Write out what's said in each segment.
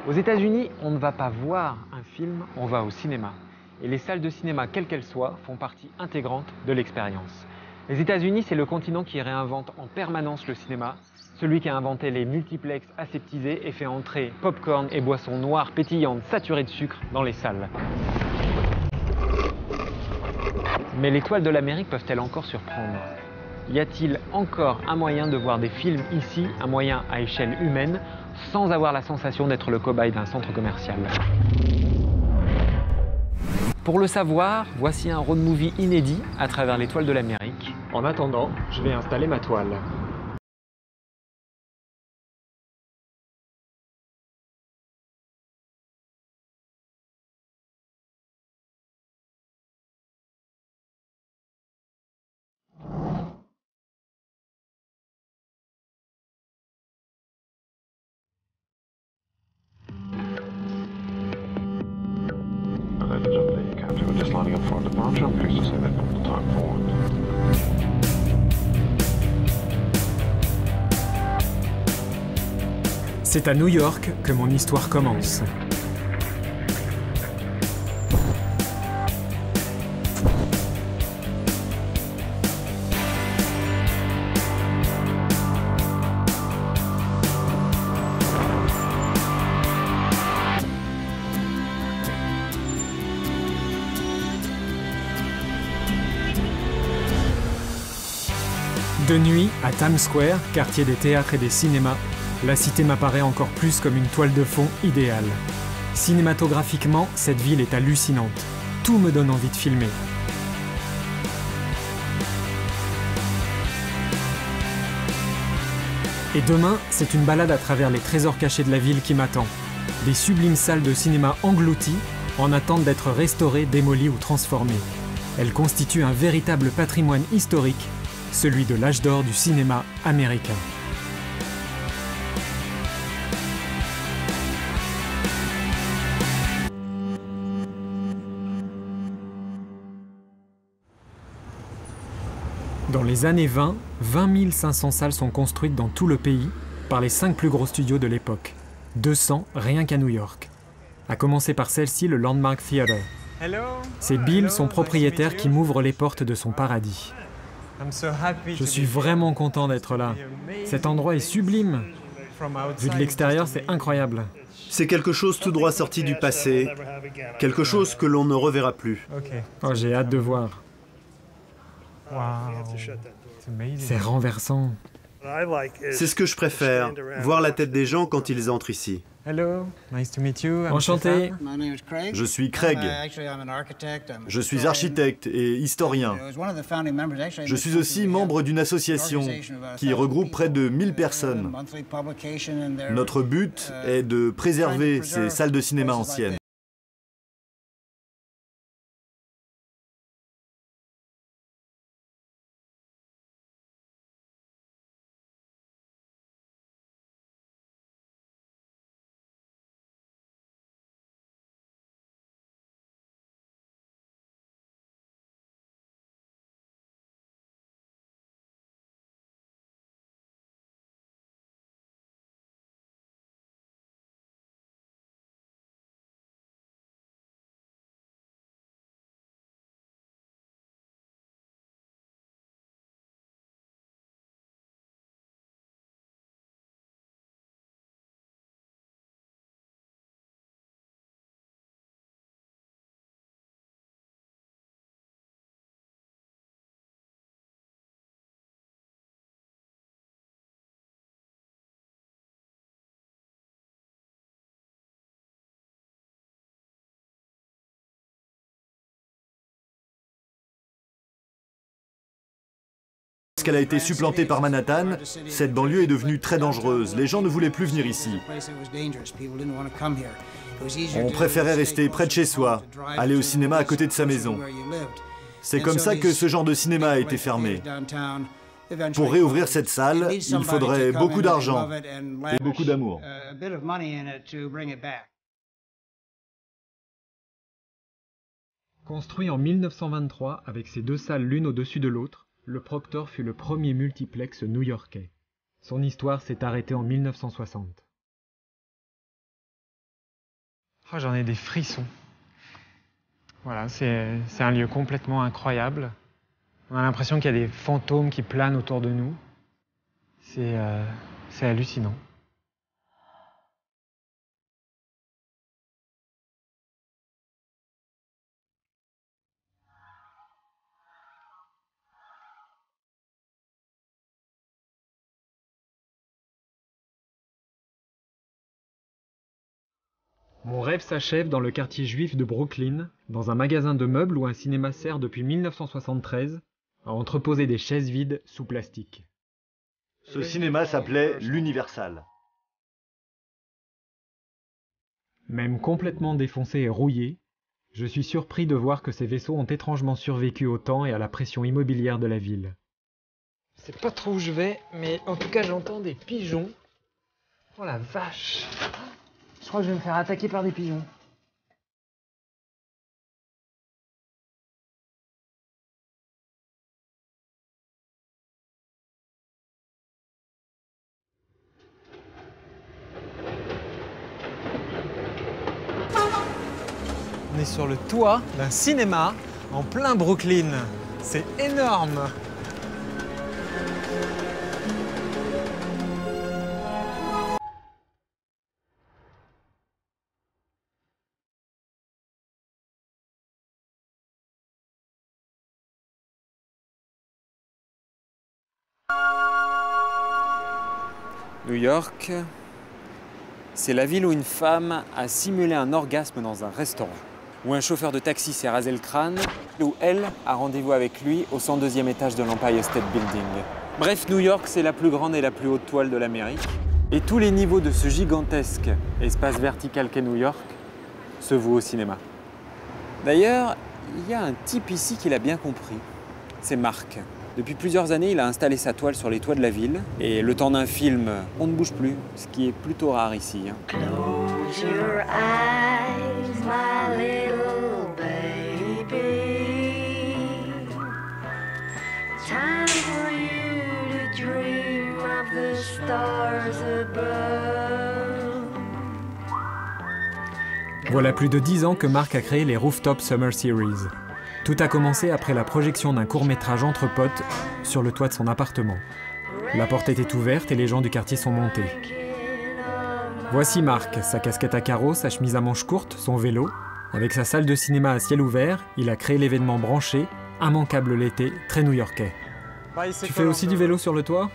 Aux États-Unis, on ne va pas voir un film, on va au cinéma. Et les salles de cinéma, quelles qu'elles soient, font partie intégrante de l'expérience. Les États-Unis, c'est le continent qui réinvente en permanence le cinéma, celui qui a inventé les multiplexes aseptisés et fait entrer pop-corn et boissons noires pétillantes saturées de sucre dans les salles. Mais les toiles de l'Amérique peuvent-elles encore surprendre? Y a-t-il encore un moyen de voir des films ici, un moyen à échelle humaine, sans avoir la sensation d'être le cobaye d'un centre commercial? Pour le savoir, voici un road movie inédit à travers les toiles de l'Amérique. En attendant, je vais installer ma toile. C'est à New York que mon histoire commence. De nuit, à Times Square, quartier des théâtres et des cinémas, la cité m'apparaît encore plus comme une toile de fond idéale. Cinématographiquement, cette ville est hallucinante. Tout me donne envie de filmer. Et demain, c'est une balade à travers les trésors cachés de la ville qui m'attend. Des sublimes salles de cinéma englouties, en attente d'être restaurées, démolies ou transformées. Elles constituent un véritable patrimoine historique, celui de l'âge d'or du cinéma américain. Dans les années 20, 20 500 salles sont construites dans tout le pays par les 5 plus gros studios de l'époque. 200 rien qu'à New York. À commencer par celle-ci, le Landmark Theatre. C'est Bill, son propriétaire, qui m'ouvre les portes de son paradis. Je suis vraiment content d'être là. Cet endroit est sublime. Vu de l'extérieur, c'est incroyable. C'est quelque chose tout droit sorti du passé, quelque chose que l'on ne reverra plus. Oh, j'ai hâte de voir. C'est renversant. C'est ce que je préfère, voir la tête des gens quand ils entrent ici. Enchanté. Je suis Craig. Je suis architecte et historien. Je suis aussi membre d'une association qui regroupe près de 1000 personnes. Notre but est de préserver ces salles de cinéma anciennes. Lorsqu'elle a été supplantée par Manhattan, cette banlieue est devenue très dangereuse. Les gens ne voulaient plus venir ici. On préférait rester près de chez soi, aller au cinéma à côté de sa maison. C'est comme ça que ce genre de cinéma a été fermé. Pour réouvrir cette salle, il faudrait beaucoup d'argent et beaucoup d'amour. Construit en 1923 avec ses 2 salles l'une au-dessus de l'autre, le Proctor fut le premier multiplex new-yorkais. Son histoire s'est arrêtée en 1960. Oh, j'en ai des frissons. Voilà, c'est un lieu complètement incroyable. On a l'impression qu'il y a des fantômes qui planent autour de nous. C'est hallucinant. Mon rêve s'achève dans le quartier juif de Brooklyn, dans un magasin de meubles où un cinéma sert depuis 1973 à entreposer des chaises vides sous plastique. Ce cinéma s'appelait l'Universal. Même complètement défoncé et rouillé, je suis surpris de voir que ces vaisseaux ont étrangement survécu au temps et à la pression immobilière de la ville. Je sais pas trop où je vais, mais en tout cas j'entends des pigeons. Oh la vache! Je crois que je vais me faire attaquer par des pigeons. On est sur le toit d'un cinéma en plein Brooklyn. C'est énorme! New York, c'est la ville où une femme a simulé un orgasme dans un restaurant, où un chauffeur de taxi s'est rasé le crâne, où elle a rendez-vous avec lui au 102e étage de l'Empire State Building. Bref, New York, c'est la plus grande et la plus haute toile de l'Amérique. Et tous les niveaux de ce gigantesque espace vertical qu'est New York se vouent au cinéma. D'ailleurs, il y a un type ici qui l'a bien compris. C'est Mark. Depuis plusieurs années, il a installé sa toile sur les toits de la ville. Et le temps d'un film, on ne bouge plus, ce qui est plutôt rare ici. Close your eyes, my little baby. Time for you to dream of the stars above. Voilà plus de 10 ans que Mark a créé les Rooftop Summer Series. Tout a commencé après la projection d'un court-métrage entre potes sur le toit de son appartement. La porte était ouverte et les gens du quartier sont montés. Voici Mark, sa casquette à carreaux, sa chemise à manches courtes, son vélo. Avec sa salle de cinéma à ciel ouvert, il a créé l'événement branché, immanquable l'été, très new-yorkais. Tu fais aussi du vélo sur le toit?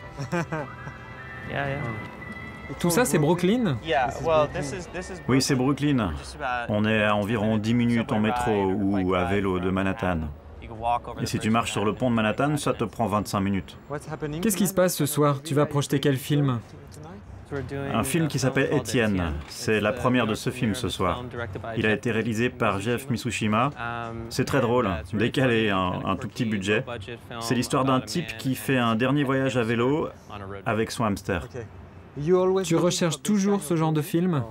Tout ça, c'est Brooklyn? Oui, c'est Brooklyn. On est à environ 10 minutes en métro ou à vélo de Manhattan. Et si tu marches sur le pont de Manhattan, ça te prend 25 minutes. Qu'est-ce qui se passe ce soir? Tu vas projeter quel film? Un film qui s'appelle Étienne. C'est la première de ce film ce soir. Il a été réalisé par Jeff Mitsushima. C'est très drôle, décalé, un tout petit budget. C'est l'histoire d'un type qui fait un dernier voyage à vélo avec son hamster. Tu recherches toujours ce genre de film?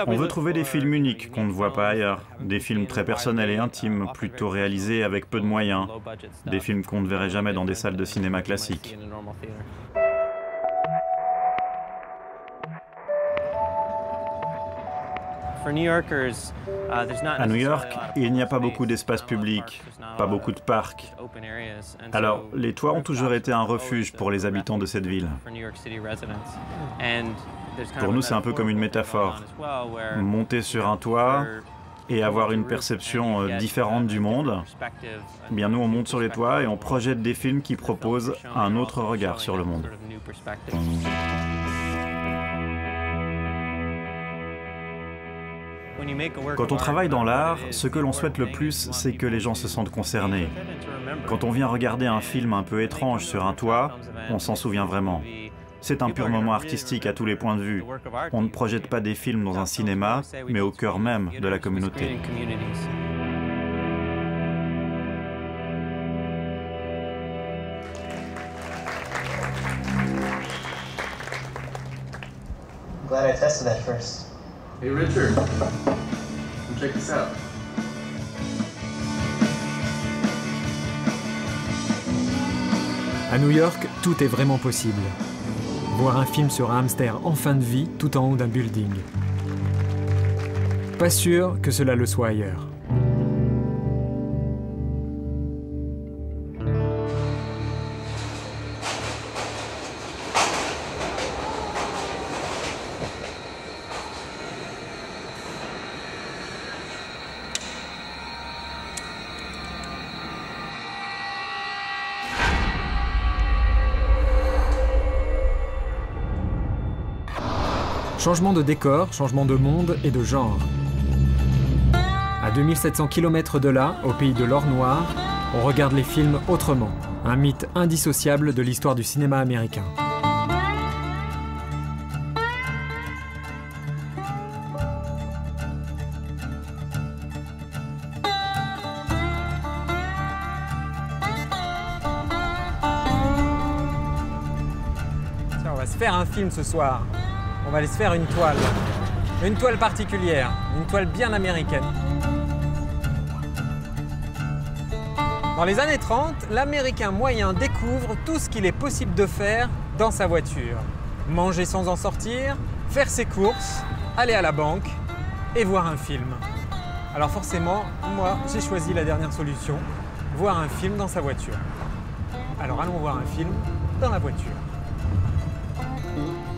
On veut trouver des films uniques qu'on ne voit pas ailleurs. Des films très personnels et intimes, plutôt réalisés avec peu de moyens. Des films qu'on ne verrait jamais dans des salles de cinéma classiques. À New York, il n'y a pas beaucoup d'espaces publics, pas beaucoup de parcs. Alors, les toits ont toujours été un refuge pour les habitants de cette ville. Pour nous, c'est un peu comme une métaphore. Monter sur un toit et avoir une perception différente du monde, eh bien nous, on monte sur les toits et on projette des films qui proposent un autre regard sur le monde. Quand on travaille dans l'art, ce que l'on souhaite le plus, c'est que les gens se sentent concernés. Quand on vient regarder un film un peu étrange sur un toit, on s'en souvient vraiment. C'est un pur moment artistique à tous les points de vue. On ne projette pas des films dans un cinéma, mais au cœur même de la communauté. Glad I tested that first. Hey Richard, come check this out. À New York, tout est vraiment possible. Voir un film sur un hamster en fin de vie tout en haut d'un building. Pas sûr que cela le soit ailleurs. Changement de décor, changement de monde et de genre. À 2700 km de là, au pays de l'or noir, on regarde les films autrement, un mythe indissociable de l'histoire du cinéma américain. Tiens, on va se faire un film ce soir. On va aller se faire une toile particulière, une toile bien américaine. Dans les années 30, l'Américain moyen découvre tout ce qu'il est possible de faire dans sa voiture. Manger sans en sortir, faire ses courses, aller à la banque et voir un film. Alors forcément, moi, j'ai choisi la dernière solution, voir un film dans sa voiture. Alors allons voir un film dans la voiture.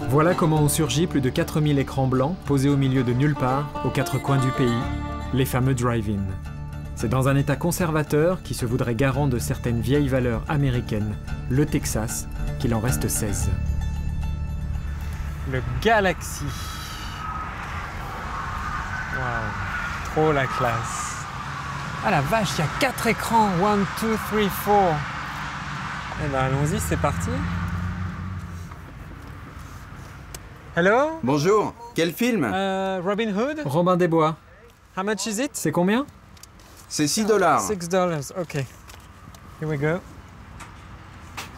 Voilà comment ont surgi plus de 4000 écrans blancs posés au milieu de nulle part, aux quatre coins du pays, les fameux drive-in. C'est dans un état conservateur qui se voudrait garant de certaines vieilles valeurs américaines, le Texas, qu'il en reste 16. Le Galaxy. Waouh, trop la classe. Ah la vache, il y a 4 écrans. 1, 2, 3, 4. Eh ben allons-y, c'est parti. Hello? Bonjour, quel film? Robin Hood? Robin des Bois. How much is it? C'est combien? C'est $6. $6, ok. Here we go.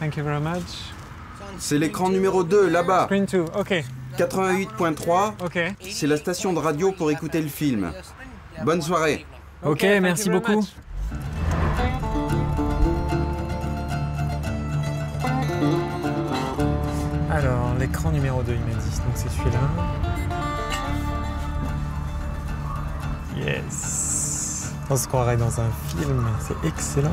Thank you very much. C'est l'écran numéro 2, là-bas. Screen 2, ok. 88.3, Ok. c'est la station de radio pour écouter le film. Bonne soirée. Ok, merci beaucoup. Alors, l'écran numéro 2, il m'a dit, donc c'est celui-là. Yes. On se croirait dans un film, c'est excellent.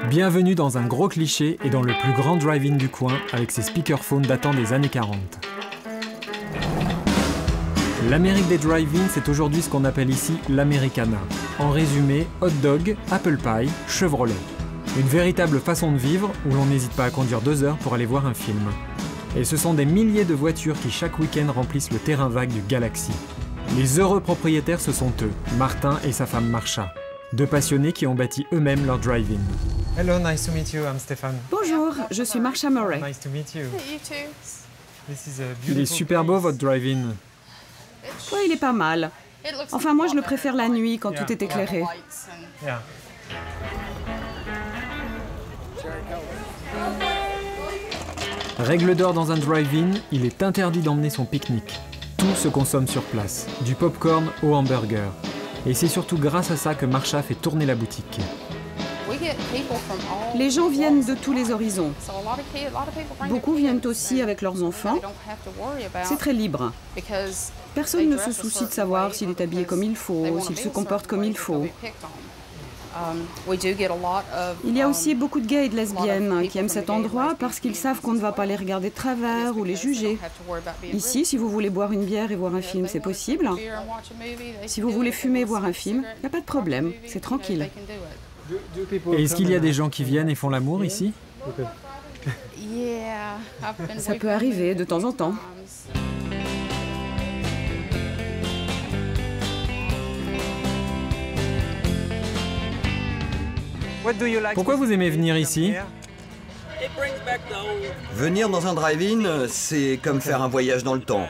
Bienvenue dans un gros cliché et dans le plus grand drive-in du coin avec ses speakerphones datant des années 40. L'Amérique des drive-in, c'est aujourd'hui ce qu'on appelle ici l'Americana. En résumé, hot dog, apple pie, Chevrolet. Une véritable façon de vivre où l'on n'hésite pas à conduire 2 heures pour aller voir un film. Et ce sont des milliers de voitures qui chaque week-end remplissent le terrain vague du Galaxy. Les heureux propriétaires, ce sont eux, Martin et sa femme Marsha. 2 passionnés qui ont bâti eux-mêmes leur drive-in. Hello, nice to meet you, I'm Stéphane. Bonjour, je suis Marsha Murray. Nice to meet you. You too. This is a Il est beautiful super beau place. votre drive-in. Ouais, il est pas mal. Enfin, moi, je le préfère la nuit quand tout est éclairé. Yeah. Règle d'or dans un drive-in, il est interdit d'emmener son pique-nique. Tout se consomme sur place, du popcorn au hamburger. Et c'est surtout grâce à ça que Marsha fait tourner la boutique. Les gens viennent de tous les horizons. Beaucoup viennent aussi avec leurs enfants. C'est très libre. Personne ne se soucie de savoir s'il est habillé comme il faut, s'il se comporte comme il faut. Il y a aussi beaucoup de gays et de lesbiennes qui aiment cet endroit parce qu'ils savent qu'on ne va pas les regarder de travers ou les juger. Ici, si vous voulez boire une bière et voir un film, c'est possible. Si vous voulez fumer et voir un film, il n'y a pas de problème, c'est tranquille. Et est-ce qu'il y a des gens qui viennent et font l'amour ici? Ça peut arriver de temps en temps. Pourquoi vous aimez venir ici? Venir dans un drive-in, c'est comme faire un voyage dans le temps.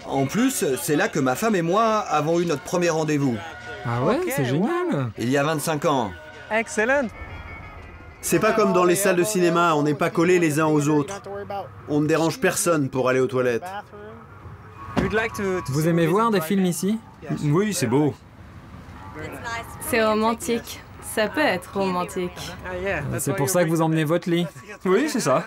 En plus, c'est là que ma femme et moi avons eu notre premier rendez-vous. Ah ouais, c'est génial. Il y a 25 ans. Excellent. C'est pas comme dans les salles de cinéma, on n'est pas collés les uns aux autres. On ne dérange personne pour aller aux toilettes. Vous aimez voir des films ici? Oui, c'est beau. C'est romantique. Ça peut être romantique. C'est pour ça que vous emmenez votre lit. Oui, c'est ça.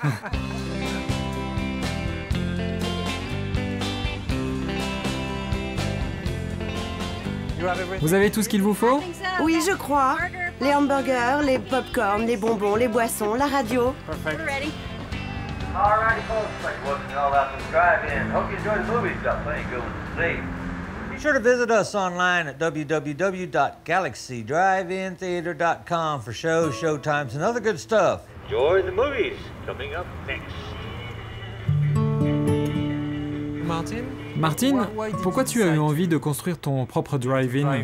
Vous avez tout ce qu'il vous faut? Oui, je crois. Les hamburgers, les pop-corn, les bonbons, les boissons, la radio. Be sure to visit us online at www.galaxydriveintheater.com for shows, showtimes, and other good stuff. Enjoy the movies coming up next. Martin, pourquoi tu as eu envie de construire ton propre drive-in?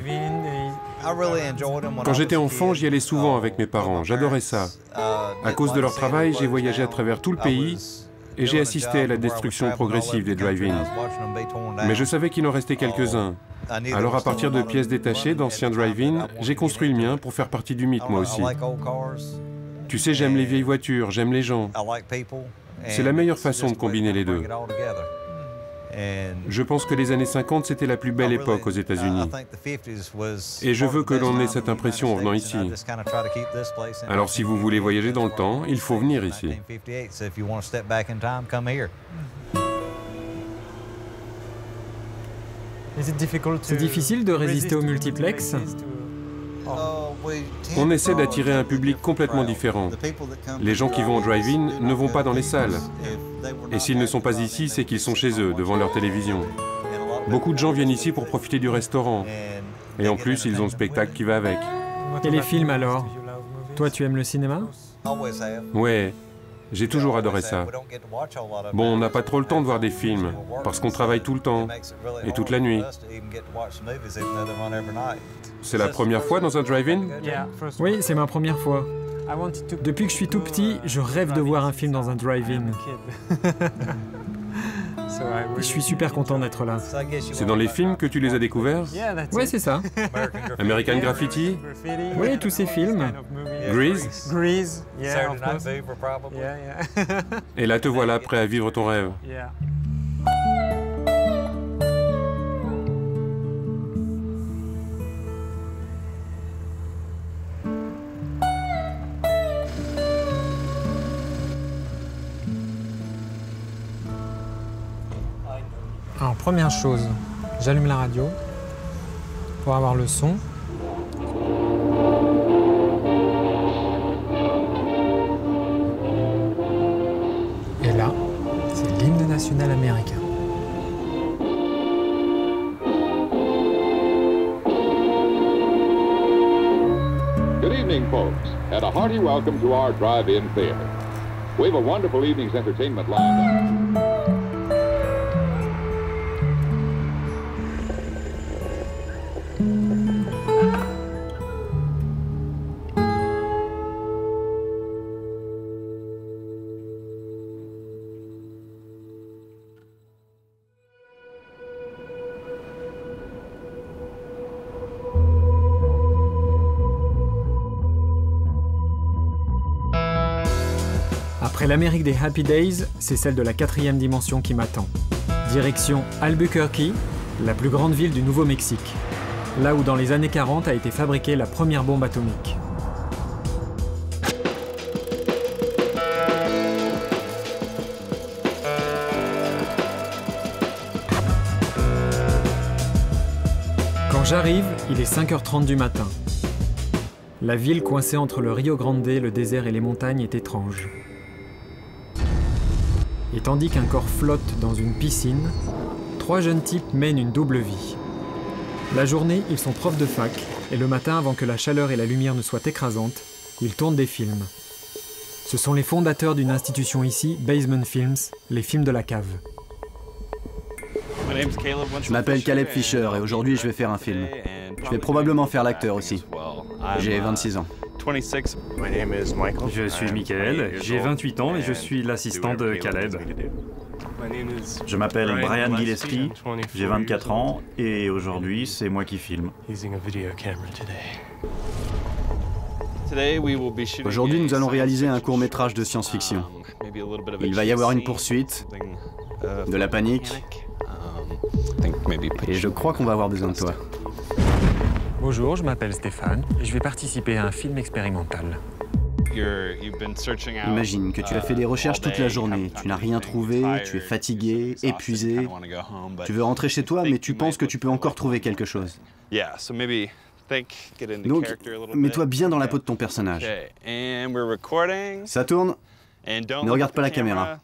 Quand j'étais enfant, j'y allais souvent avec mes parents. J'adorais ça. À cause de leur travail, j'ai voyagé à travers tout le pays et j'ai assisté à la destruction progressive des drive-in. Mais je savais qu'il en restait quelques-uns. Alors à partir de pièces détachées d'anciens drive-in, j'ai construit le mien pour faire partie du mythe moi aussi. Tu sais, j'aime les vieilles voitures, j'aime les gens. C'est la meilleure façon de combiner les deux. Je pense que les années 50, c'était la plus belle époque aux États-Unis. Et je veux que l'on ait cette impression en venant ici. Alors si vous voulez voyager dans le temps, il faut venir ici. C'est difficile de résister au multiplex? On essaie d'attirer un public complètement différent. Les gens qui vont au drive-in ne vont pas dans les salles. Et s'ils ne sont pas ici, c'est qu'ils sont chez eux, devant leur télévision. Beaucoup de gens viennent ici pour profiter du restaurant. Et en plus, ils ont le spectacle qui va avec. Et les films alors? Toi, tu aimes le cinéma? Ouais, j'ai toujours adoré ça. Bon, on n'a pas trop le temps de voir des films, parce qu'on travaille tout le temps, et toute la nuit. C'est la première fois dans un drive-in? Oui, c'est ma première fois. Depuis que je suis tout petit, je rêve de voir un film dans un drive-in. Je suis super content d'être là. C'est dans les films que tu les as découverts? Ouais, c'est ça. American Graffiti? Oui, tous ces films. Grease? Et là, te voilà prêt à vivre ton rêve. Alors, première chose, j'allume la radio pour avoir le son. Et là, c'est l'hymne national américain. Good evening, folks, and a hearty welcome to our drive-in theater. We have a wonderful evening's entertainment lined up. Après l'Amérique des Happy Days, c'est celle de la 4e dimension qui m'attend. Direction Albuquerque, la plus grande ville du Nouveau-Mexique. Là où dans les années 40 a été fabriquée la première bombe atomique. Quand j'arrive, il est 5h30 du matin. La ville coincée entre le Rio Grande, le désert et les montagnes est étrange. Et tandis qu'un corps flotte dans une piscine, 3 jeunes types mènent une double vie. La journée, ils sont profs de fac, et le matin, avant que la chaleur et la lumière ne soient écrasantes, ils tournent des films. Ce sont les fondateurs d'une institution ici, Basement Films, les films de la cave. Je m'appelle Caleb Fisher et aujourd'hui je vais faire un film. Je vais probablement faire l'acteur aussi. J'ai 26 ans. Je suis Michael, j'ai 28 ans et je suis l'assistant de Caleb. Je m'appelle Brian Gillespie, j'ai 24 ans et aujourd'hui c'est moi qui filme. Aujourd'hui nous allons réaliser un court-métrage de science-fiction. Il va y avoir une poursuite, de la panique et je crois qu'on va avoir besoin de toi. Bonjour, je m'appelle Stéphane et je vais participer à un film expérimental. Imagine que tu as fait des recherches toute la journée, tu n'as rien trouvé, tu es fatigué, épuisé, tu veux rentrer chez toi mais tu penses que tu peux encore trouver quelque chose. Donc, mets-toi bien dans la peau de ton personnage. Ça tourne. Ne regarde pas la caméra.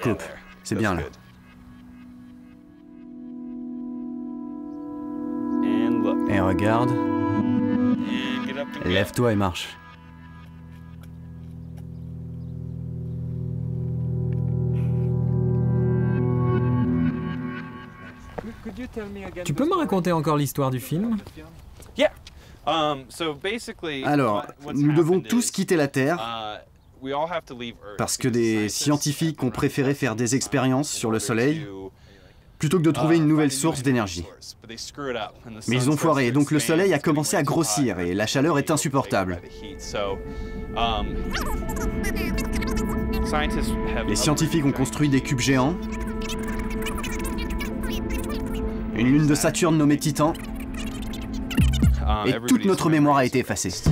Coupe. C'est bien là. Et regarde. Lève-toi et marche. Tu peux me raconter encore l'histoire du film? Alors, nous devons tous quitter la Terre parce que des scientifiques ont préféré faire des expériences sur le Soleil plutôt que de trouver une nouvelle source d'énergie. Mais ils ont foiré, donc le Soleil a commencé à grossir et la chaleur est insupportable. Les scientifiques ont construit des cubes géants, une lune de Saturne nommée Titan, et toute notre mémoire a été effacée.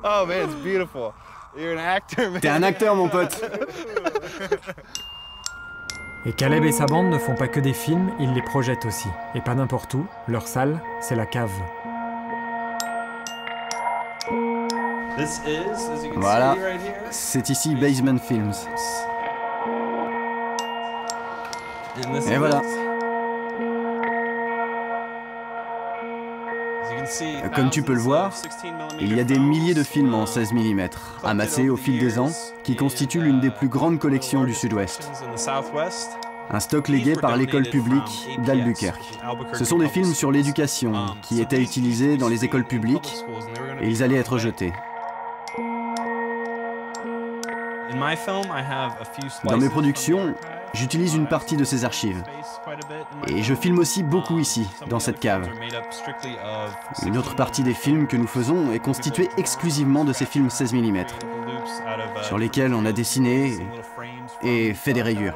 Oh man, it's beautiful. You're an actor, man. T'es un acteur, mon pote. Et Caleb et sa bande ne font pas que des films, ils les projettent aussi. Et pas n'importe où, leur salle, c'est la cave. Voilà, c'est ici Basement Films. Et voilà. Comme tu peux le voir, il y a des milliers de films en 16 mm, amassés au fil des ans, qui constituent l'une des plus grandes collections du Sud-Ouest. Un stock légué par l'école publique d'Albuquerque. Ce sont des films sur l'éducation, qui étaient utilisés dans les écoles publiques, et ils allaient être jetés. Dans mes productions, j'utilise une partie de ces archives. Et je filme aussi beaucoup ici, dans cette cave. Une autre partie des films que nous faisons est constituée exclusivement de ces films 16 mm, sur lesquels on a dessiné et fait des rayures.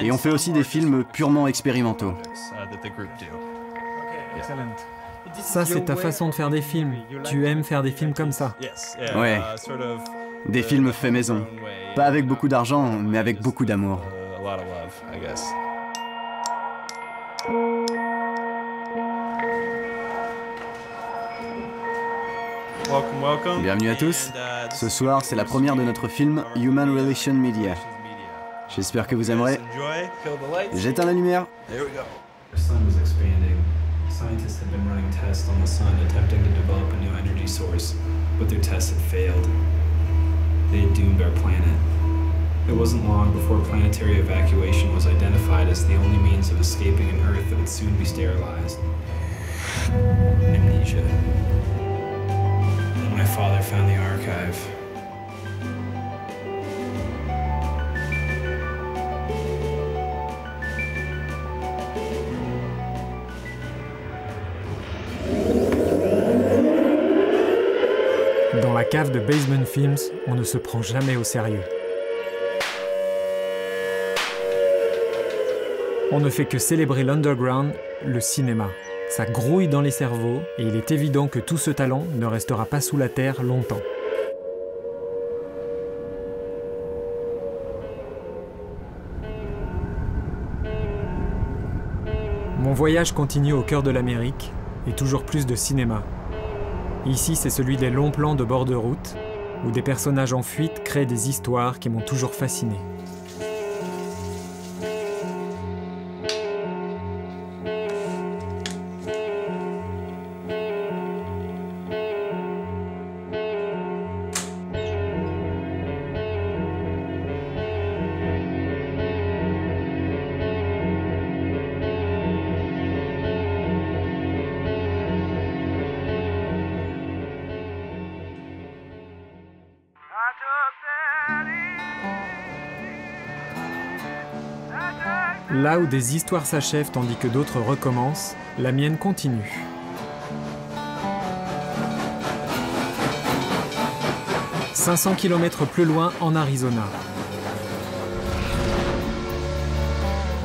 Et on fait aussi des films purement expérimentaux. Ça, c'est ta façon de faire des films. Tu aimes faire des films comme ça. Ouais. Des films faits maison. Pas avec beaucoup d'argent, mais avec beaucoup d'amour. Bienvenue à tous. Ce soir, c'est la première de notre film Human Relation Media. J'espère que vous aimerez. J'éteins la lumière. Scientists had been running tests on the sun attempting to develop a new energy source, but their tests had failed. They had doomed our planet. It wasn't long before planetary evacuation was identified as the only means of escaping an Earth that would soon be sterilized. Amnesia. And my father found the archive. Dans la cave de Basement Films, on ne se prend jamais au sérieux. On ne fait que célébrer l'underground, le cinéma. Ça grouille dans les cerveaux et il est évident que tout ce talent ne restera pas sous la terre longtemps. Mon voyage continue au cœur de l'Amérique et toujours plus de cinéma. Ici, c'est celui des longs plans de bord de route, où des personnages en fuite créent des histoires qui m'ont toujours fasciné. Là où des histoires s'achèvent tandis que d'autres recommencent, la mienne continue. « 500 km plus loin, en Arizona.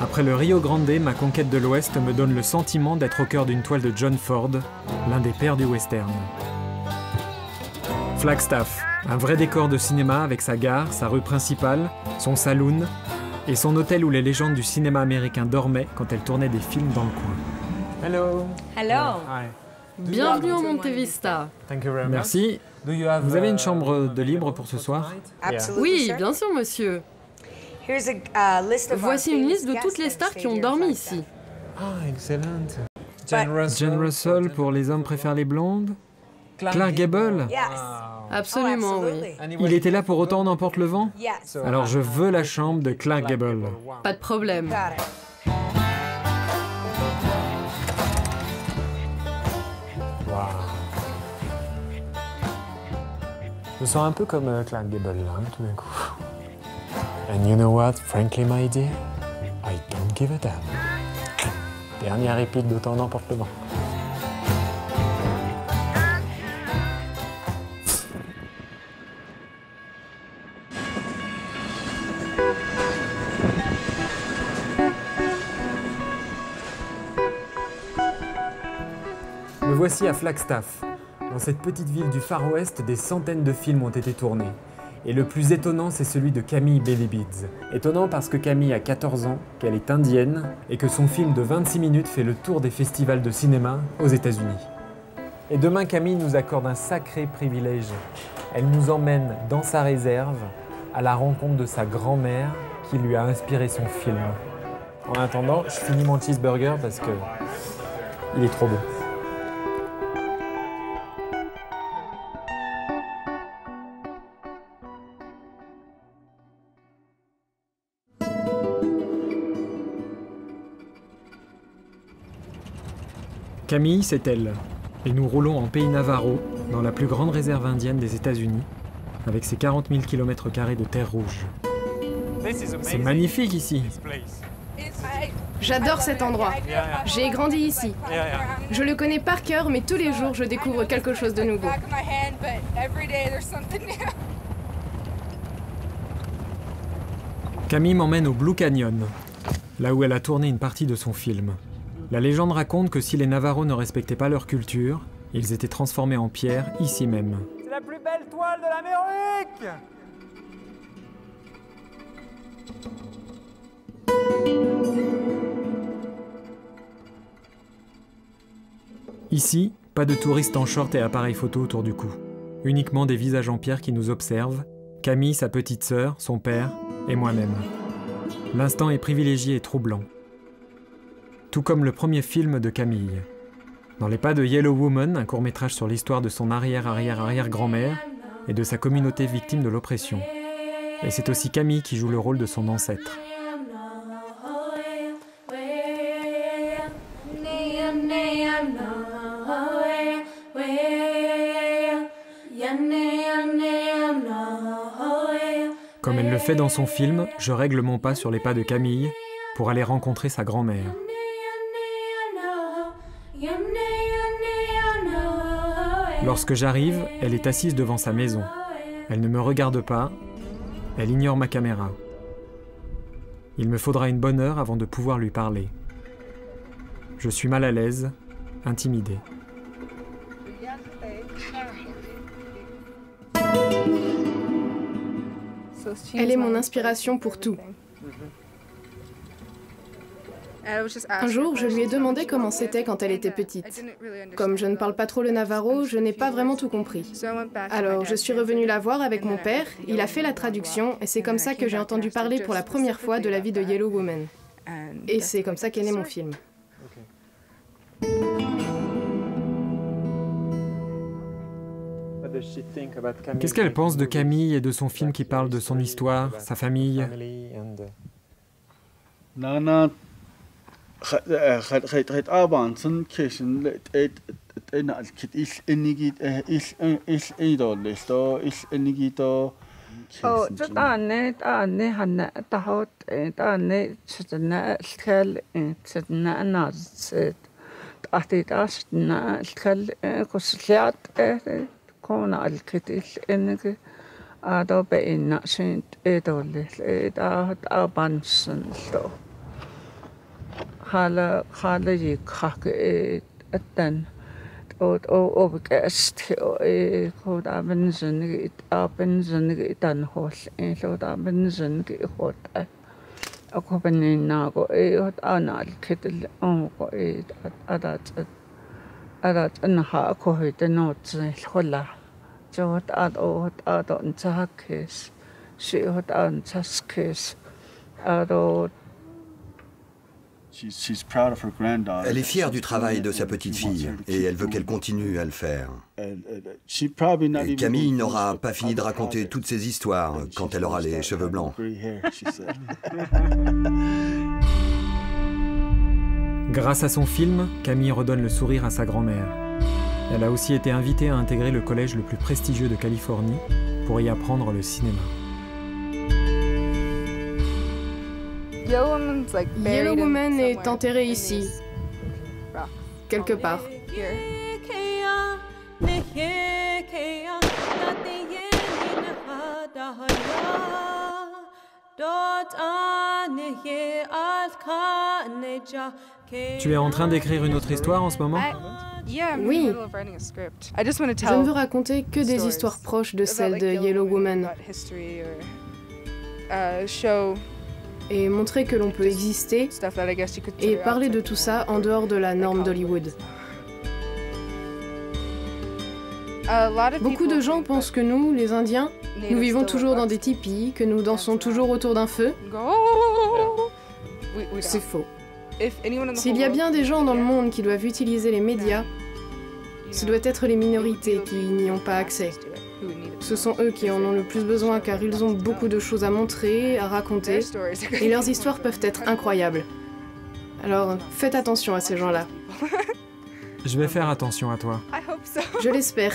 Après le Rio Grande, ma conquête de l'Ouest me donne le sentiment d'être au cœur d'une toile de John Ford, l'un des pères du western. Flagstaff, un vrai décor de cinéma avec sa gare, sa rue principale, son saloon et son hôtel où les légendes du cinéma américain dormaient quand elles tournaient des films dans le coin. Hello. Hello. Hi. Bienvenue au Monte Vista. Merci. Vous avez une chambre de libre pour ce soir? Oui, bien sûr, monsieur. Voici une liste de toutes les stars qui ont dormi ici. Ah, excellent. Jane Russell pour Les hommes préfèrent les blondes? Clark Gable? Absolument, oui. Il était là pour Autant n'emporte le vent? Alors je veux la chambre de Clark Gable. Pas de problème. Je me sens un peu comme Clark Gable là, tout d'un coup. And you know what, frankly my dear, I don't give a damn. Dernière réplique d'Autant n'emporte le vent. Me voici à Flagstaff. Dans cette petite ville du Far West, des centaines de films ont été tournés. Et le plus étonnant, c'est celui de Camille Bailey-Beeds. Étonnant parce que Camille a 14 ans, qu'elle est indienne, et que son film de 26 minutes fait le tour des festivals de cinéma aux États-Unis. Et demain, Camille nous accorde un sacré privilège. Elle nous emmène dans sa réserve, à la rencontre de sa grand-mère, qui lui a inspiré son film. En attendant, je finis mon cheeseburger parce que il est trop beau. Camille, c'est elle. Et nous roulons en pays Navarro, dans la plus grande réserve indienne des États-Unis, avec ses 40 000 km² de terre rouge. C'est magnifique ici. J'adore cet endroit. J'ai grandi ici. Je le connais par cœur, mais tous les jours, je découvre quelque chose de nouveau. Camille m'emmène au Blue Canyon, là où elle a tourné une partie de son film. La légende raconte que si les Navarros ne respectaient pas leur culture, ils étaient transformés en pierre ici même. C'est la plus belle toile de l'Amérique! Ici, pas de touristes en short et appareils photo autour du cou. Uniquement des visages en pierre qui nous observent, Camille, sa petite sœur, son père et moi-même. L'instant est privilégié et troublant. Tout comme le premier film de Camille. Dans les pas de Yellow Woman, un court-métrage sur l'histoire de son arrière-arrière-arrière-grand-mère et de sa communauté victime de l'oppression. Et c'est aussi Camille qui joue le rôle de son ancêtre. Comme elle le fait dans son film, je règle mon pas sur les pas de Camille pour aller rencontrer sa grand-mère. Lorsque j'arrive, elle est assise devant sa maison. Elle ne me regarde pas, elle ignore ma caméra. Il me faudra une bonne heure avant de pouvoir lui parler. Je suis mal à l'aise, intimidé. Elle est mon inspiration pour tout. Un jour, je lui ai demandé comment c'était quand elle était petite. Comme je ne parle pas trop le navarro, je n'ai pas vraiment tout compris. Alors, je suis revenue la voir avec mon père, il a fait la traduction, et c'est comme ça que j'ai entendu parler pour la première fois de la vie de Yellow Woman. Et c'est comme ça qu'est né mon film. Qu'est-ce qu'elle pense de Camille et de son film qui parle de son histoire, sa famille? Elle est fière du travail de sa petite-fille et elle veut qu'elle continue à le faire. Et Camille n'aura pas fini de raconter toutes ses histoires quand elle aura les cheveux blancs. Grâce à son film, Camille redonne le sourire à sa grand-mère. Elle a aussi été invitée à intégrer le collège le plus prestigieux de Californie pour y apprendre le cinéma. Yellow Woman est enterrée ici, quelque part. Tu es en train d'écrire une autre histoire en ce moment? Oui. Je ne veux raconter que des histoires proches de celles de Yellow Woman. Et montrer que l'on peut exister et parler de tout ça en dehors de la norme d'Hollywood. Beaucoup de gens pensent que nous, les Indiens, nous vivons toujours dans des tipis, que nous dansons toujours autour d'un feu. C'est faux. S'il y a bien des gens dans le monde qui doivent utiliser les médias, ce doit être les minorités qui n'y ont pas accès. Ce sont eux qui en ont le plus besoin car ils ont beaucoup de choses à montrer, à raconter, et leurs histoires peuvent être incroyables. Alors, faites attention à ces gens-là. Je vais faire attention à toi. Je l'espère.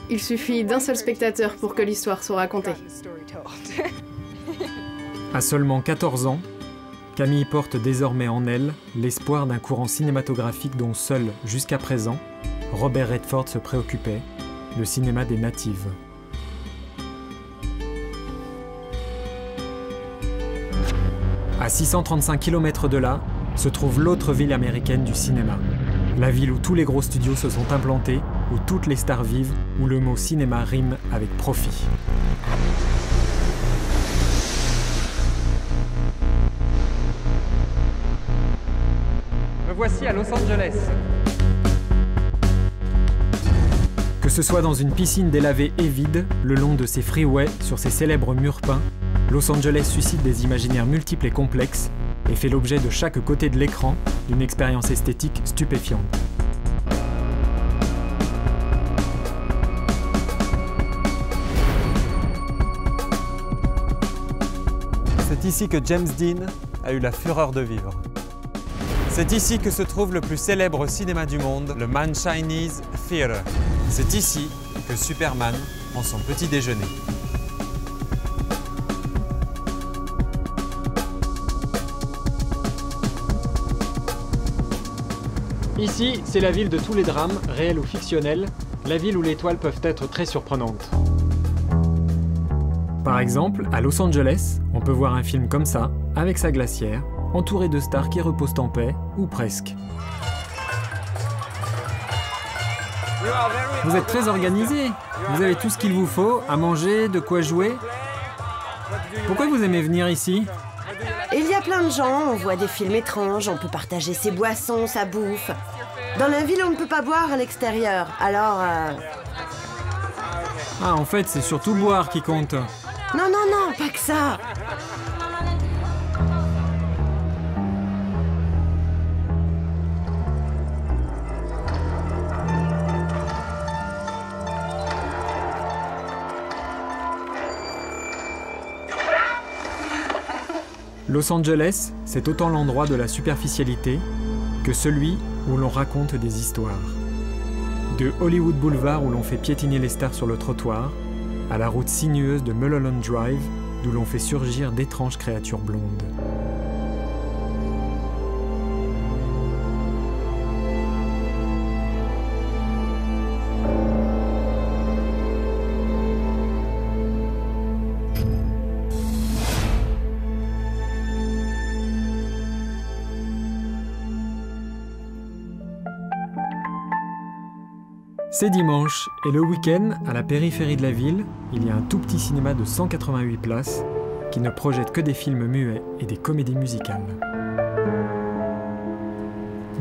Il suffit d'un seul spectateur pour que l'histoire soit racontée. À seulement 14 ans, Camille porte désormais en elle l'espoir d'un courant cinématographique dont seul, jusqu'à présent, Robert Redford se préoccupait, le cinéma des natives. À 635 km de là, se trouve l'autre ville américaine du cinéma. La ville où tous les gros studios se sont implantés, où toutes les stars vivent, où le mot cinéma rime avec profit. Me voici à Los Angeles. Que ce soit dans une piscine délavée et vide, le long de ses freeways, sur ses célèbres murs peints, Los Angeles suscite des imaginaires multiples et complexes et fait l'objet de chaque côté de l'écran d'une expérience esthétique stupéfiante. C'est ici que James Dean a eu la fureur de vivre. C'est ici que se trouve le plus célèbre cinéma du monde, le Man Chinese Theatre. C'est ici que Superman prend son petit déjeuner. Ici, c'est la ville de tous les drames, réels ou fictionnels, la ville où les toiles peuvent être très surprenantes. Par exemple, à Los Angeles, on peut voir un film comme ça, avec sa glacière, entouré de stars qui reposent en paix, ou presque. Vous êtes très organisé. Vous avez tout ce qu'il vous faut, à manger, de quoi jouer. Pourquoi vous aimez venir ici? Il y a plein de gens, on voit des films étranges, on peut partager ses boissons, sa bouffe. Dans la ville, on ne peut pas boire à l'extérieur, alors... Ah, en fait, c'est surtout boire qui compte. Non, non, non, pas que ça. Los Angeles, c'est autant l'endroit de la superficialité que celui où l'on raconte des histoires. De Hollywood Boulevard où l'on fait piétiner les stars sur le trottoir, à la route sinueuse de Mulholland Drive, d'où l'on fait surgir d'étranges créatures blondes. C'est dimanche, et le week-end, à la périphérie de la ville, il y a un tout petit cinéma de 188 places qui ne projette que des films muets et des comédies musicales.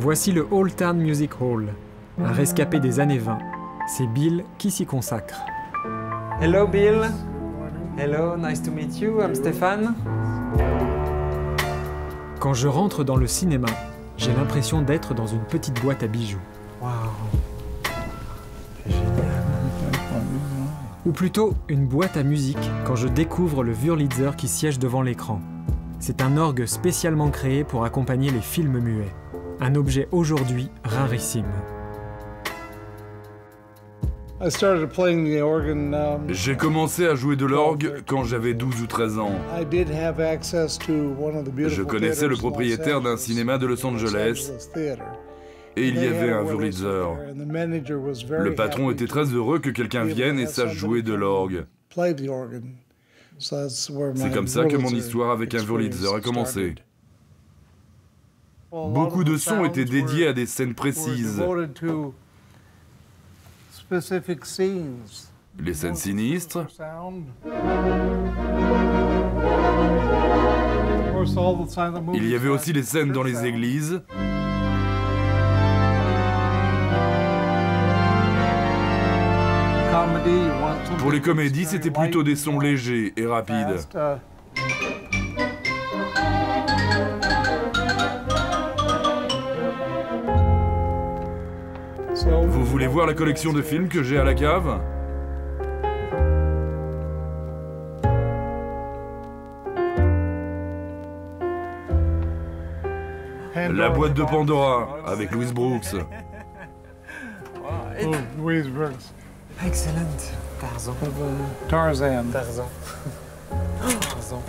Voici le Old Town Music Hall, un rescapé des années 20. C'est Bill qui s'y consacre. Hello Bill. Hello, nice to meet you, I'm Stéphane. Quand je rentre dans le cinéma, j'ai l'impression d'être dans une petite boîte à bijoux. Waouh. Ou plutôt une boîte à musique quand je découvre le Wurlitzer qui siège devant l'écran. C'est un orgue spécialement créé pour accompagner les films muets. Un objet aujourd'hui rarissime. J'ai commencé à jouer de l'orgue quand j'avais 12 ou 13 ans. Je connaissais le propriétaire d'un cinéma de Los Angeles. Et il y avait un Wurlitzer. Le patron était très heureux que quelqu'un vienne et sache jouer de l'orgue. C'est comme ça que mon histoire avec un Wurlitzer a commencé. Beaucoup de sons étaient dédiés à des scènes précises. Les scènes sinistres. Il y avait aussi les scènes dans les églises. Pour les comédies, c'était plutôt des sons légers et rapides. Vous voulez voir la collection de films que j'ai à la cave? La boîte de Pandora, avec Louis Brooks. Louis Brooks. Excellent. Tarzan. Tarzan. Tarzan. Tarzan.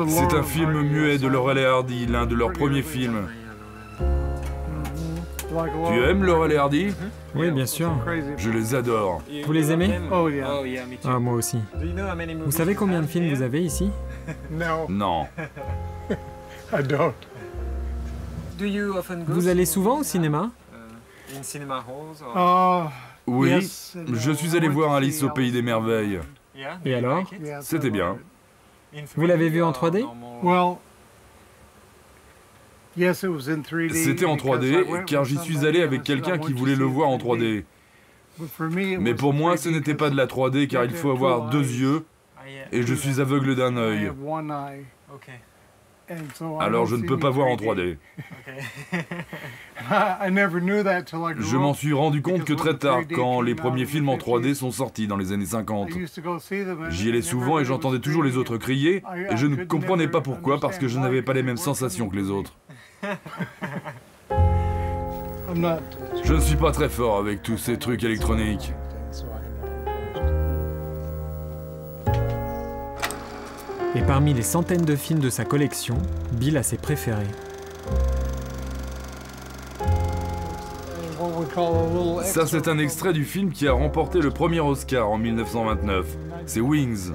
C'est un film muet de Laurel et Hardy, l'un de leurs premiers films. Tu aimes Laurel et Hardy? Oui, bien sûr. Je les adore. Vous les aimez? Ah, moi aussi. Vous savez combien de films vous avez ici? Non. Vous allez souvent au cinéma? Oui, je suis allé voir Alice au Pays des Merveilles. Et alors? C'était bien. Vous l'avez vu en 3D? C'était en 3D, car j'y suis allé avec quelqu'un qui voulait le voir en 3D. Mais pour moi, ce n'était pas de la 3D, car il faut avoir deux yeux, et je suis aveugle d'un œil. Alors je ne peux pas voir en 3D. Je m'en suis rendu compte que très tard, quand les premiers films en 3D sont sortis dans les années 50. J'y allais souvent et j'entendais toujours les autres crier, et je ne comprenais pas pourquoi, parce que je n'avais pas les mêmes sensations que les autres. Je ne suis pas très fort avec tous ces trucs électroniques. Et parmi les centaines de films de sa collection, Bill a ses préférés. Ça, c'est un extrait du film qui a remporté le premier Oscar en 1929. C'est Wings.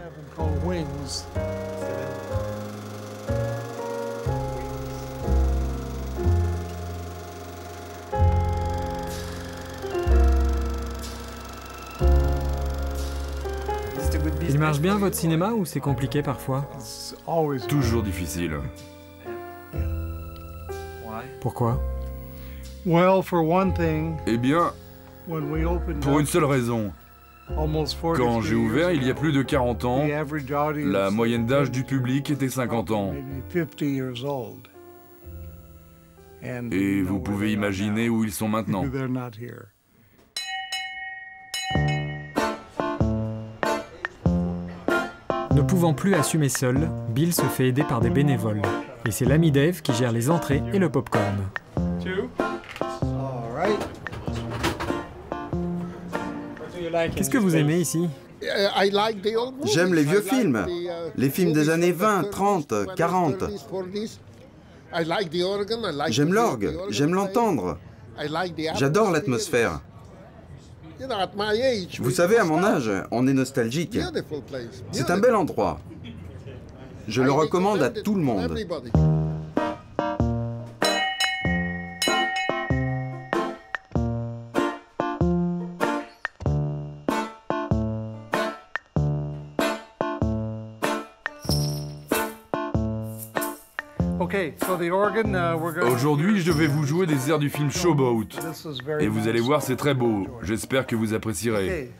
Il marche bien votre cinéma ou c'est compliqué parfois? Toujours difficile. Pourquoi? Eh bien, pour une seule raison. Quand j'ai ouvert il y a plus de 40 ans, la moyenne d'âge du public était 50 ans. Et vous pouvez imaginer où ils sont maintenant. Ne pouvant plus assumer seul, Bill se fait aider par des bénévoles. Et c'est l'ami Dave qui gère les entrées et le popcorn. Qu'est-ce que vous aimez ici? J'aime les vieux films, les films des années 20, 30, 40. J'aime l'orgue, j'aime l'entendre. J'adore l'atmosphère. Vous savez, à mon âge, on est nostalgique. C'est un bel endroit. Je le recommande à tout le monde. Aujourd'hui, je vais vous jouer des airs du film Showboat. Et vous allez voir, c'est très beau. J'espère que vous apprécierez.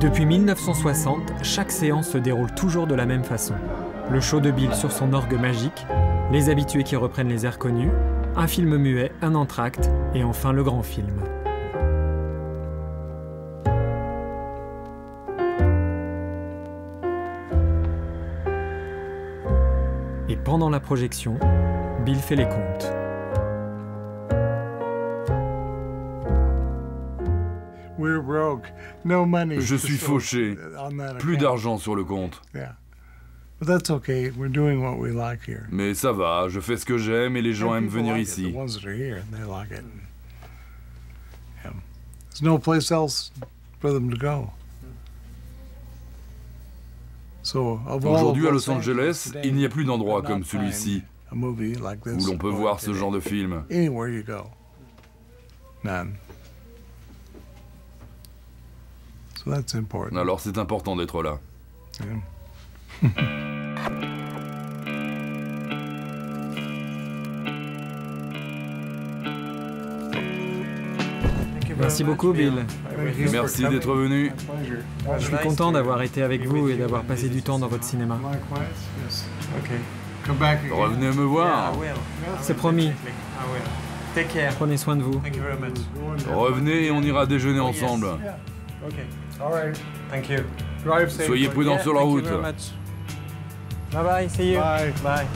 Depuis 1960, chaque séance se déroule toujours de la même façon. Le show de Bill sur son orgue magique, les habitués qui reprennent les airs connus, un film muet, un entracte, et enfin le grand film. Et pendant la projection, Bill fait les comptes. Je suis fauché. Plus d'argent sur le compte. Mais ça va, je fais ce que j'aime et les gens aiment venir ici. Aujourd'hui à Los Angeles, il n'y a plus d'endroit comme celui-ci où l'on peut voir ce genre de film. Alors c'est important d'être là. Merci beaucoup, Bill. Merci d'être venu. Je suis content d'avoir été avec vous et d'avoir passé du temps dans votre cinéma. Revenez me voir. C'est promis. Prenez soin de vous. Revenez et on ira déjeuner ensemble. Soyez prudents sur la route. Bye bye, see you. Bye. Bye.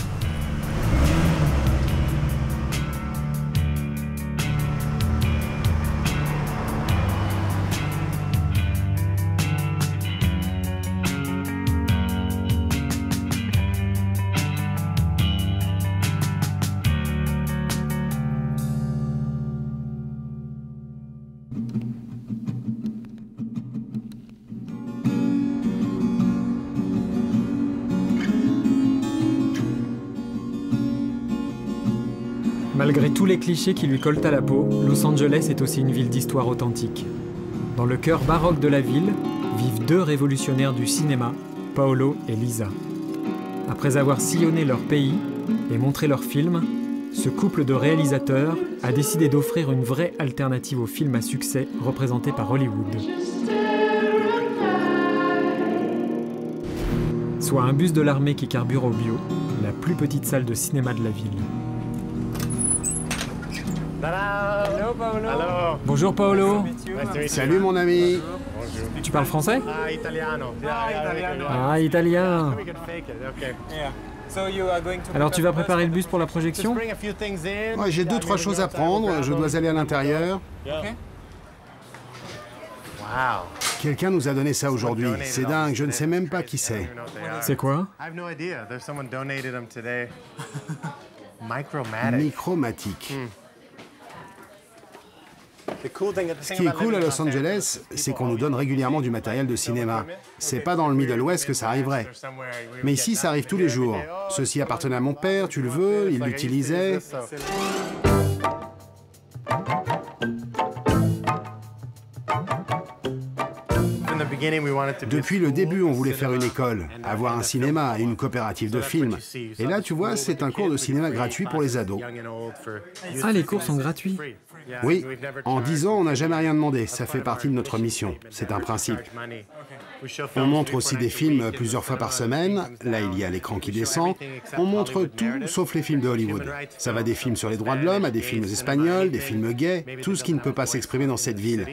Malgré tous les clichés qui lui collent à la peau, Los Angeles est aussi une ville d'histoire authentique. Dans le cœur baroque de la ville, vivent deux révolutionnaires du cinéma, Paolo et Lisa. Après avoir sillonné leur pays et montré leurs films, ce couple de réalisateurs a décidé d'offrir une vraie alternative aux films à succès représentés par Hollywood. Soit un bus de l'armée qui carbure au bio, la plus petite salle de cinéma de la ville. Hello, Paolo. Hello. Bonjour Paolo. Salut mon ami. Tu parles français? Italiano. Ah, italien. Alors tu vas préparer le bus pour la projection? Ouais, j'ai 2-3 choses à prendre, je dois aller à l'intérieur. Quelqu'un nous a donné ça aujourd'hui, c'est dingue, je ne sais même pas qui c'est. C'est quoi? Micromatic. Ce qui est cool à Los Angeles, c'est qu'on nous donne régulièrement du matériel de cinéma. C'est pas dans le Middle West que ça arriverait. Mais ici, ça arrive tous les jours. Ceci appartenait à mon père, tu le veux, il l'utilisait. Depuis le début, on voulait faire une école, avoir un cinéma et une coopérative de films. Et là, tu vois, c'est un cours de cinéma gratuit pour les ados. Ah, les cours sont gratuits? Oui. En 10 ans, on n'a jamais rien demandé. Ça fait partie de notre mission. C'est un principe. On montre aussi des films plusieurs fois par semaine. Là, il y a l'écran qui descend. On montre tout, sauf les films de Hollywood. Ça va des films sur les droits de l'homme à des films espagnols, des films gays, tout ce qui ne peut pas s'exprimer dans cette ville.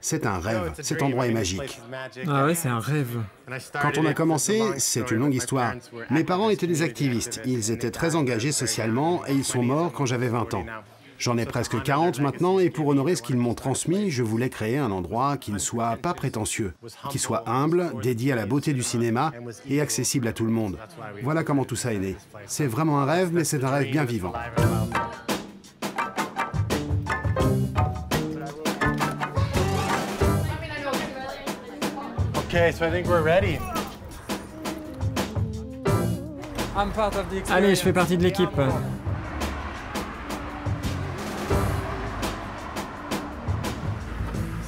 C'est un rêve, cet endroit est magique. Ah ouais, c'est un rêve. Quand on a commencé, c'est une longue histoire. Mes parents étaient des activistes, ils étaient très engagés socialement et ils sont morts quand j'avais 20 ans. J'en ai presque 40 maintenant et pour honorer ce qu'ils m'ont transmis, je voulais créer un endroit qui ne soit pas prétentieux, qui soit humble, dédié à la beauté du cinéma et accessible à tout le monde. Voilà comment tout ça est né. C'est vraiment un rêve, mais c'est un rêve bien vivant. Allez, je fais partie de l'équipe.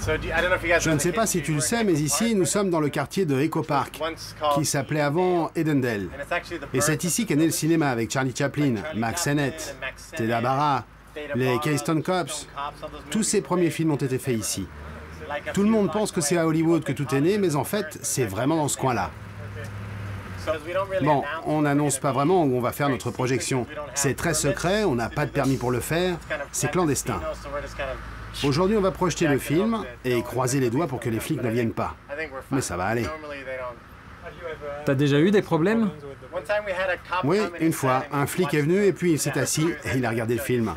Je ne sais pas si tu le sais, mais ici, nous sommes dans le quartier de Echo Park, qui s'appelait avant Edendale. Et c'est ici qu'est né le cinéma avec Charlie Chaplin, Mack Sennett, Teda Bara, les Keystone Cops. Tous ces premiers films ont été faits ici. Tout le monde pense que c'est à Hollywood que tout est né, mais en fait, c'est vraiment dans ce coin-là. Bon, on n'annonce pas vraiment où on va faire notre projection. C'est très secret, on n'a pas de permis pour le faire, c'est clandestin. Aujourd'hui, on va projeter le film et croiser les doigts pour que les flics ne viennent pas. Mais ça va aller. T'as déjà eu des problèmes? Oui, une fois. Un flic est venu et puis il s'est assis et il a regardé le film.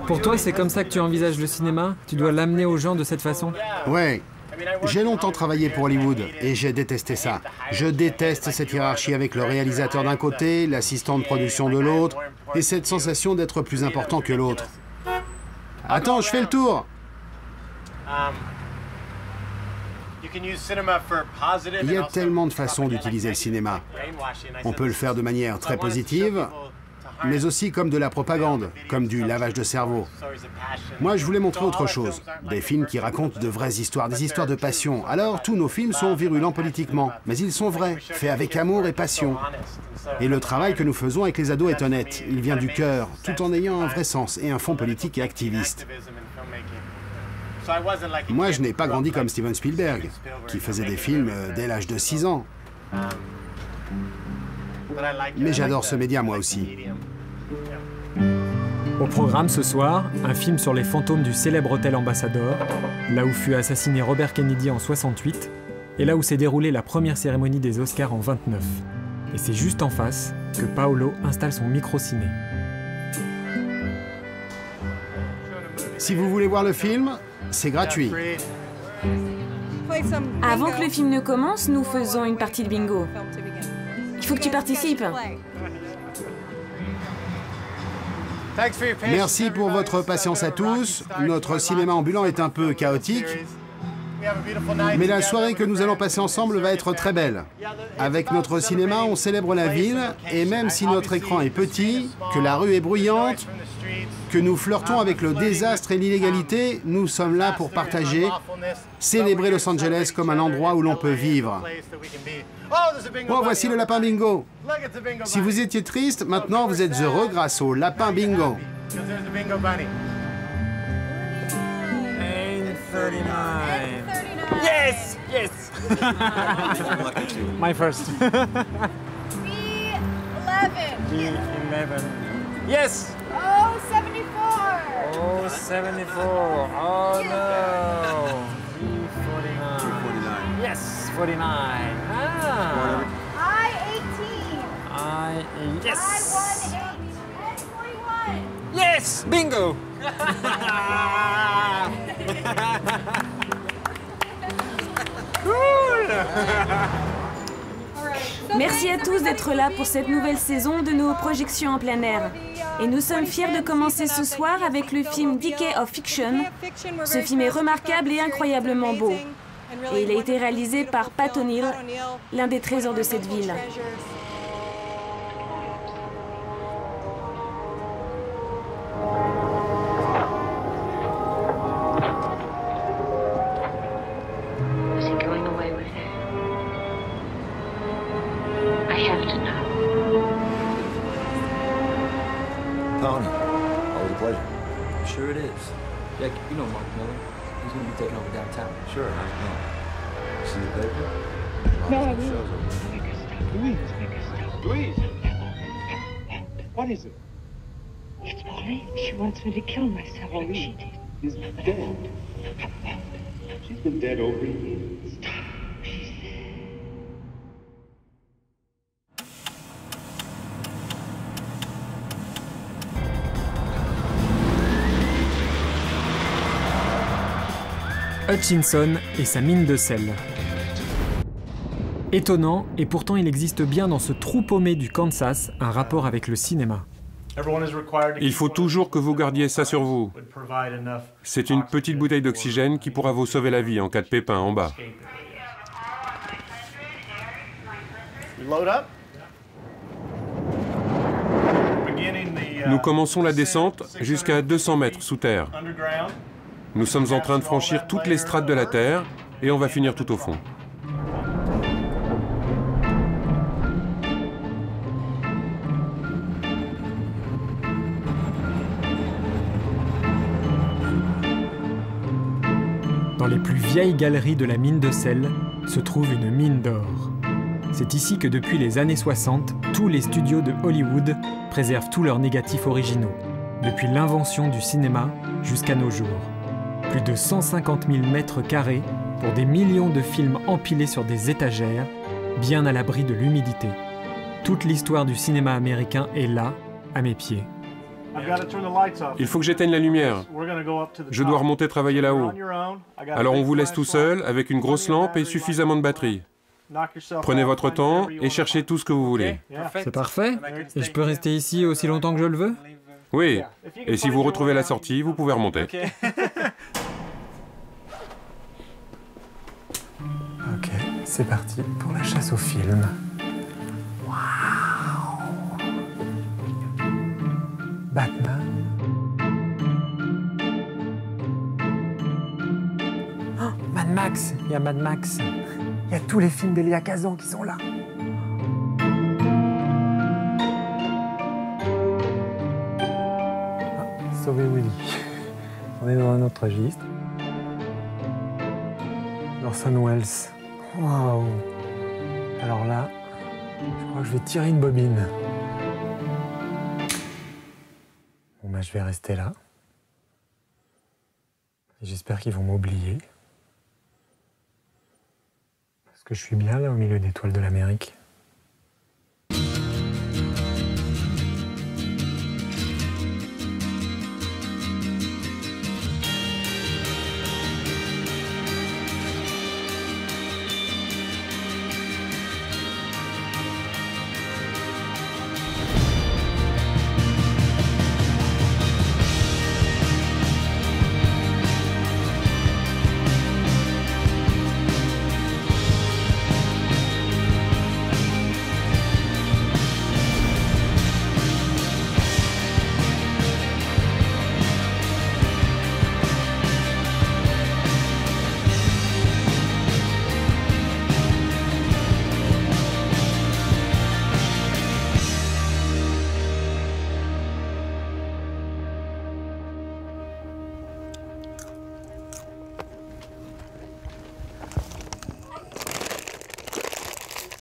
Pour toi, c'est comme ça que tu envisages le cinéma? Tu dois l'amener aux gens de cette façon? Ouais. J'ai longtemps travaillé pour Hollywood et j'ai détesté ça. Je déteste cette hiérarchie avec le réalisateur d'un côté, l'assistant de production de l'autre, et cette sensation d'être plus important que l'autre. Attends, je fais le tour! Il y a tellement de façons d'utiliser le cinéma. On peut le faire de manière très positive, mais aussi comme de la propagande, comme du lavage de cerveau. Moi, je voulais montrer autre chose. Des films qui racontent de vraies histoires, des histoires de passion. Alors, tous nos films sont virulents politiquement, mais ils sont vrais, faits avec amour et passion. Et le travail que nous faisons avec les ados est honnête. Il vient du cœur, tout en ayant un vrai sens et un fond politique et activiste. Moi, je n'ai pas grandi comme Steven Spielberg, qui faisait des films dès l'âge de 6 ans. Mais j'adore ce média, moi aussi. Au programme ce soir, un film sur les fantômes du célèbre hôtel Ambassador, là où fut assassiné Robert Kennedy en 68, et là où s'est déroulée la première cérémonie des Oscars en 29. Et c'est juste en face que Paolo installe son micro-ciné. Si vous voulez voir le film, c'est gratuit. Avant que le film ne commence, nous faisons une partie de bingo. Il faut que tu participes. Merci pour votre patience à tous. Notre cinéma ambulant est un peu chaotique, mais la soirée que nous allons passer ensemble va être très belle. Avec notre cinéma, on célèbre la ville, et même si notre écran est petit, que la rue est bruyante, que nous flirtons avec le désastre et l'illégalité, nous sommes là pour partager, célébrer Los Angeles comme un endroit où l'on peut vivre. Oh, voici le lapin bingo. Si vous étiez triste, maintenant vous êtes heureux grâce au lapin bingo. 39. Yes! Yes! My first. B11. Yes! Oh, 74. Oh, 74. Oh, no. B49. Yes, 49. Ah. I-18. I-18. Yes! I-18. And 41. Yes! Bingo! Merci à tous d'être là pour cette nouvelle saison de nos projections en plein air. Et nous sommes fiers de commencer ce soir avec le film Decay of Fiction. Ce film est remarquable et incroyablement beau. Et il a été réalisé par Pat O'Neill, l'un des trésors de cette ville. Tony, always a pleasure. Sure it is. Jack, you know Mark Miller. He's going to be taking over downtown. Sure, how's it going? See the paper? No, I Shows over. Louise! What is it? It's Pauline. She wants me to kill myself. Pauline is dead. She's been dead over years. Hutchinson et sa mine de sel. Étonnant, et pourtant il existe bien dans ce trou paumé du Kansas un rapport avec le cinéma. Il faut toujours que vous gardiez ça sur vous. C'est une petite bouteille d'oxygène qui pourra vous sauver la vie en cas de pépin en bas. Nous commençons la descente jusqu'à 200 mètres sous terre. Nous sommes en train de franchir toutes les strates de la Terre et on va finir tout au fond. Dans les plus vieilles galeries de la mine de sel se trouve une mine d'or. C'est ici que depuis les années 60, tous les studios de Hollywood préservent tous leurs négatifs originaux, depuis l'invention du cinéma jusqu'à nos jours. Plus de 150 000 mètres carrés pour des millions de films empilés sur des étagères, bien à l'abri de l'humidité. Toute l'histoire du cinéma américain est là, à mes pieds. Il faut que j'éteigne la lumière. Je dois remonter travailler là-haut. Alors on vous laisse tout seul avec une grosse lampe et suffisamment de batterie. Prenez votre temps et cherchez tout ce que vous voulez. C'est parfait. Et je peux rester ici aussi longtemps que je le veux? Oui. Et si vous retrouvez la sortie, vous pouvez remonter. Ok, c'est parti pour la chasse au film. Batman. Oh, Mad Max, il y a Mad Max. Il y a tous les films d'Elia Kazan qui sont là. Ah, Sauver Willy. On est dans un autre registre. Orson Welles. Waouh. Alors là, je crois que je vais tirer une bobine. Bon, bah, je vais rester là. J'espère qu'ils vont m'oublier. Parce que je suis bien là au milieu des toiles de l'Amérique.